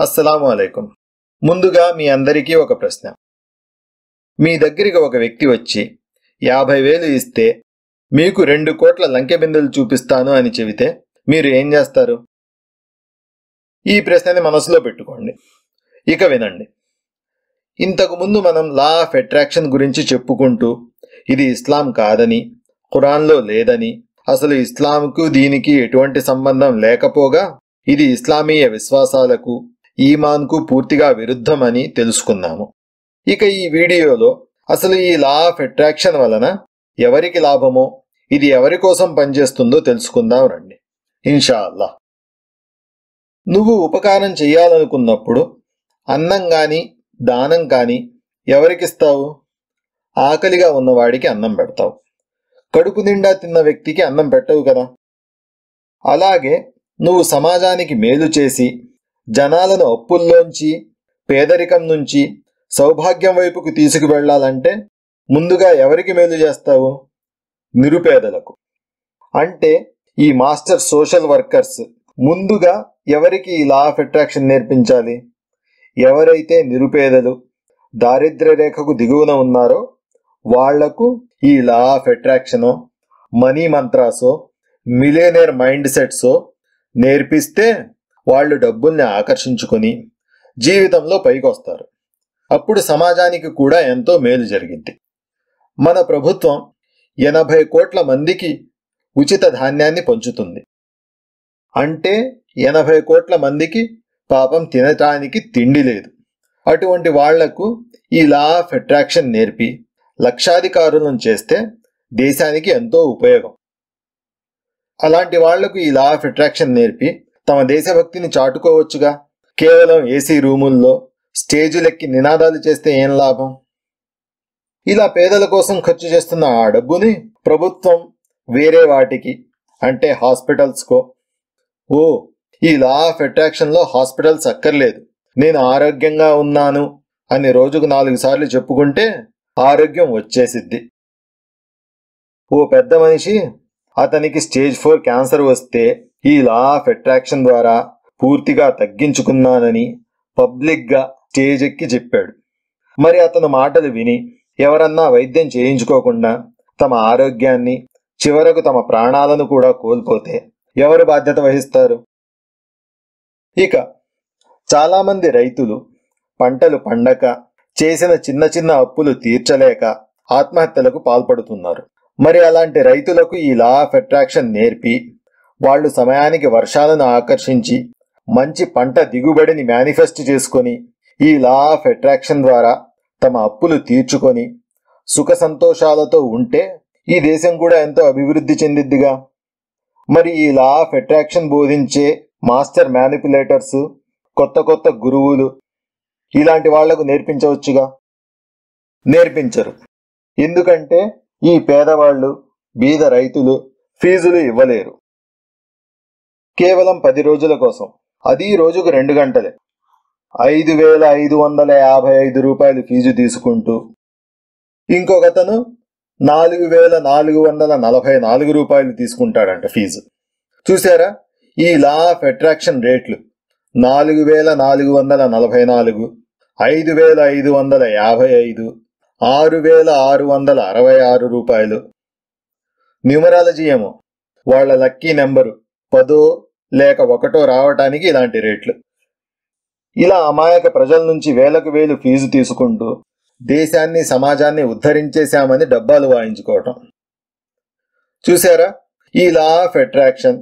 అస్సలాము అలైకుం. ముందుగా మీ అందరికీ ఒక ప్రశ్న. మీ దగ్గరికి ఒక వ్యక్తి వచ్చి 50,000 ఇస్తే మీకు 2 కోట్ల లంకె బిందెలు చూపిస్తాను అని చెబితే మీరు ఏం చేస్తారు? ఈ ప్రశ్నని మనసులో పెట్టుకోండి. ఇక వినండి. ఇంతకుముందు మనం లా ఆఫ్ అట్రాక్షన్ గురించి చెప్పుకుంటూ ఇది ఇస్లాం కాదని, ఖురాన్లో లేదని, అసలు ఇస్లాంకు దీనికి ఎటువంటి సంబంధం లేకపోగా ఇది ఇస్లామీయ విశ్వాసాలకు ఈమాన్కు పూర్తిగా విరుద్ధమని తెలుసుకున్నాము. ఇక ఈ వీడియోలో అసలు ఈ లా ఆఫ్ అట్రాక్షన్ వలన ఎవరికి లాభమో, ఇది ఎవరి కోసం పనిచేస్తుందో తెలుసుకుందాం రండి. ఇన్షా అల్లాహ్. నువ్వు ఉపకారం చెయ్యాలనుకున్నప్పుడు అన్నం కానీ దానం కానీ ఎవరికిస్తావు? ఆకలిగా ఉన్నవాడికి అన్నం పెడతావు. కడుపు నిండా తిన్న వ్యక్తికి అన్నం పెట్టవు కదా. అలాగే నువ్వు సమాజానికి మేలు చేసి జనాలను అప్పుల్లోంచి, పేదరికం నుంచి సౌభాగ్యం వైపుకు తీసుకువెళ్లాలంటే ముందుగా ఎవరికి మేలు చేస్తావు? నిరుపేదలకు. అంటే ఈ మాస్టర్ సోషల్ వర్కర్స్ ముందుగా ఎవరికి ఈ లా ఆఫ్ అట్రాక్షన్ నేర్పించాలి? ఎవరైతే నిరుపేదలు, దారిద్ర్య రేఖకు దిగువన ఉన్నారో వాళ్లకు ఈ లా ఆఫ్ అట్రాక్షనో, మనీ మంత్రాసో, మిలియనేర్ మైండ్ సెట్సో నేర్పిస్తే వాళ్ళు డబ్బుల్ని ఆకర్షించుకొని జీవితంలో పైకొస్తారు. అప్పుడు సమాజానికి కూడా ఎంతో మేలు జరిగింది. మన ప్రభుత్వం 80 కోట్ల మందికి ఉచిత ధాన్యాన్ని పంచుతుంది. అంటే 80 కోట్ల మందికి పాపం తినటానికి తిండి లేదు. అటువంటి వాళ్లకు ఈ లా ఆఫ్ అట్రాక్షన్ నేర్పి లక్షాధికారులను చేస్తే దేశానికి ఎంతో ఉపయోగం. అలాంటి వాళ్లకు ఈ లా ఆఫ్ అట్రాక్షన్ నేర్పి తమ దేశభక్తిని చాటుకోవచ్చుగా. కేవలం ఏసీ రూముల్లో స్టేజులెక్కి నినాదాలు చేస్తే ఏం లాభం? ఇలా పేదల కోసం ఖర్చు చేస్తున్న ఆ డబ్బుని ప్రభుత్వం వేరే వాటికి, అంటే హాస్పిటల్స్కో, ఈ లా ఆఫ్ అట్రాక్షన్లో హాస్పిటల్స్ అక్కర్లేదు, నేను ఆరోగ్యంగా ఉన్నాను అని రోజుకు 4 సార్లు చెప్పుకుంటే ఆరోగ్యం వచ్చేసిద్ది. ఓ పెద్ద మనిషి అతనికి స్టేజ్ 4 క్యాన్సర్ వస్తే ఈ లా ఆఫ్ అట్రాక్షన్ ద్వారా పూర్తిగా తగ్గించుకున్నానని పబ్లిక్గా స్టేజ్ ఎక్కి చెప్పాడు. మరి అతను మాటలు విని ఎవరన్నా వైద్యం చేయించుకోకుండా తమ ఆరోగ్యాన్ని, చివరకు తమ ప్రాణాలను కూడా కోల్పోతే ఎవరు బాధ్యత వహిస్తారు? ఇక చాలామంది రైతులు పంటలు పండక, చేసిన చిన్న చిన్న అప్పులు తీర్చలేక ఆత్మహత్యలకు పాల్పడుతున్నారు. మరి అలాంటి రైతులకు ఈ లా ఆఫ్ అట్రాక్షన్ నేర్పి వాళ్ళు సమయానికి వర్షాలను ఆకర్షించి మంచి పంట దిగుబడిని మేనిఫెస్ట్ చేసుకొని ఈ లా ఆఫ్ అట్రాక్షన్ ద్వారా తమ అప్పులు తీర్చుకొని సుఖ సంతోషాలతో ఉంటే ఈ దేశం కూడా ఎంతో అభివృద్ధి చెందిద్దిగా. మరి ఈ లా ఆఫ్ అట్రాక్షన్ బోధించే మాస్టర్ మ్యానిపులేటర్స్, కొత్త కొత్త గురువులు ఇలాంటి వాళ్లకు నేర్పించవచ్చుగా. నేర్పించరు. ఎందుకంటే ఈ పేదవాళ్ళు, బీద రైతులు ఫీజులు ఇవ్వలేరు. కేవలం 10 రోజుల కోసం, అది రోజుకు 2 గంటలే, 5,555 రూపాయలు ఫీజు తీసుకుంటూ ఇంకొకతను 4,444 రూపాయలు తీసుకుంటాడంట ఫీజు. చూసారా? ఈ లా ఆఫ్ అట్రాక్షన్ రేట్లు 4,444, 5,555, 6,666 రూపాయలు. న్యూమరాలజీ ఏమో వాళ్ళ లక్కీ నెంబరు 10 లేక 1 రావటానికి ఇలాంటి రేట్లు. ఇలా అమాయక ప్రజల నుంచి వేలకు వేలు ఫీజు తీసుకుంటూ దేశాన్ని, సమాజాన్ని ఉద్ధరించేశామని డబ్బాలు వాయించుకోవటం. చూసారా? ఈ లా ఆఫ్ అట్రాక్షన్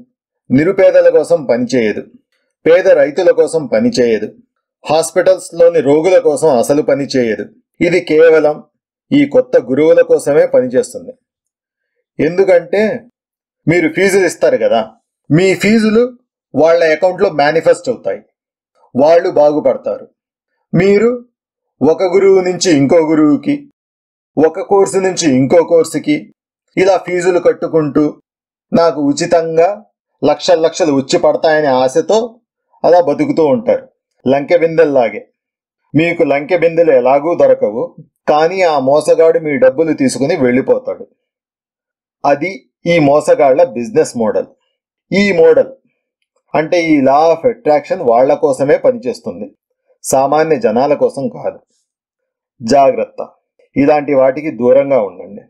నిరుపేదల కోసం పనిచేయదు, పేద రైతుల కోసం పనిచేయదు, హాస్పిటల్స్లోని రోగుల కోసం అసలు పనిచేయదు. ఇది కేవలం ఈ కొత్త గురువుల కోసమే పనిచేస్తుంది. ఎందుకంటే మీరు ఫీజులు ఇస్తారు కదా, మీ ఫీజులు వాళ్ళ అకౌంట్లో మేనిఫెస్ట్ అవుతాయి, వాళ్ళు బాగుపడతారు. మీరు ఒక గురువు నుంచి ఇంకో గురువుకి, ఒక కోర్సు నుంచి ఇంకో కోర్సుకి ఇలా ఫీజులు కట్టుకుంటూ నాకు ఉచితంగా లక్షలు లక్షలు వచ్చి పడతాయనే ఆశతో అలా బతుకుతూ ఉంటారు. లంకె బిందెల్లాగే. మీకు లంకె బిందెలు ఎలాగూ దొరకవు, కానీ ఆ మోసగాడు మీ డబ్బులు తీసుకుని వెళ్ళిపోతాడు. అది ఈ మోసగాళ్ల బిజినెస్ మోడల్. ఈ మోడల్ అంటే ఈ లా ఆఫ్ అట్రాక్షన్ వాళ్ల కోసమే పనిచేస్తుంది, సామాన్య జనాల కోసం కాదు. జాగ్రత్త, ఇలాంటి వాటికి దూరంగా ఉండండి.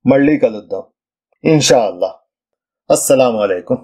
మళ్ళీ కలుద్దాం ఇన్షా అల్లా. అస్సలాము అలైకుం.